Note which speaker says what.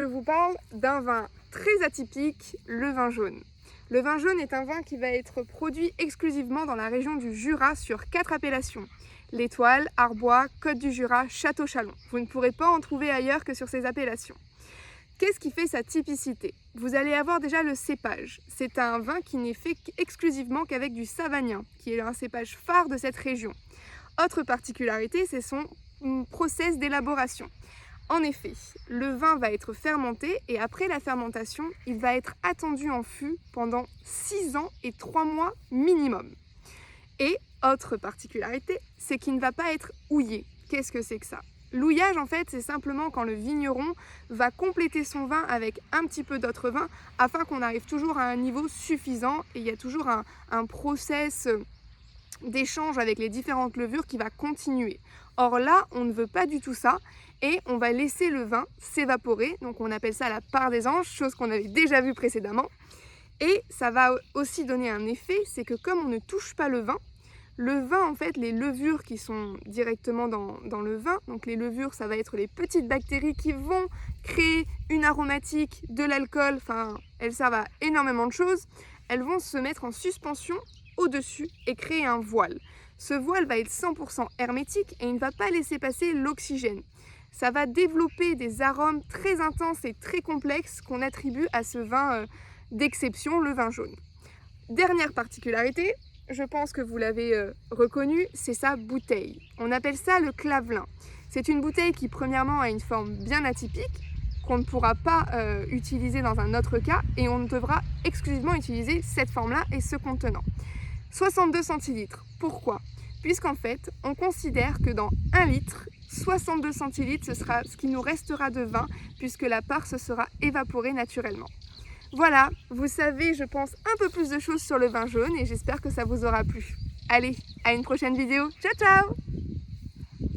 Speaker 1: Je vous parle d'un vin très atypique, le vin jaune. Le vin jaune est un vin qui va être produit exclusivement dans la région du Jura sur 4 appellations. L'Étoile, Arbois, Côte du Jura, Château-Chalon. Vous ne pourrez pas en trouver ailleurs que sur ces appellations. Qu'est-ce qui fait sa typicité? Vous allez avoir déjà le cépage. C'est un vin qui n'est fait exclusivement qu'avec du savagnin, qui est un cépage phare de cette région. Autre particularité, c'est son process d'élaboration. En effet, le vin va être fermenté et après la fermentation, il va être attendu en fût pendant 6 ans et 3 mois minimum. Et autre particularité, c'est qu'il ne va pas être houillé. Qu'est-ce que c'est que ça? L'houillage, en fait, c'est simplement quand le vigneron va compléter son vin avec un petit peu d'autres vins afin qu'on arrive toujours à un niveau suffisant et il y a toujours un process d'échange avec les différentes levures qui va continuer. Or là, on ne veut pas du tout ça et on va laisser le vin s'évaporer, donc on appelle ça la part des anges, chose qu'on avait déjà vue précédemment. Et ça va aussi donner un effet, c'est que comme on ne touche pas le vin, en fait, les levures qui sont directement dans le vin, donc les levures, ça va être les petites bactéries qui vont créer une aromatique, de l'alcool, enfin, elles servent à énormément de choses, elles vont se mettre en suspension au-dessus et créer un voile. Ce voile va être 100% hermétique et il ne va pas laisser passer l'oxygène. Ça va développer des arômes très intenses et très complexes qu'on attribue à ce vin d'exception, le vin jaune. Dernière particularité, je pense que vous l'avez reconnu, c'est sa bouteille. On appelle ça le clavelin. C'est une bouteille qui premièrement a une forme bien atypique, qu'on ne pourra pas utiliser dans un autre cas et on devra exclusivement utiliser cette forme-là et ce contenant. 62 centilitres. Pourquoi? Puisqu'en fait, on considère que dans 1 litre, 62 centilitres, ce sera ce qui nous restera de vin puisque la part se sera évaporée naturellement. Voilà, vous savez, je pense, un peu plus de choses sur le vin jaune et j'espère que ça vous aura plu. Allez, à une prochaine vidéo. Ciao, ciao!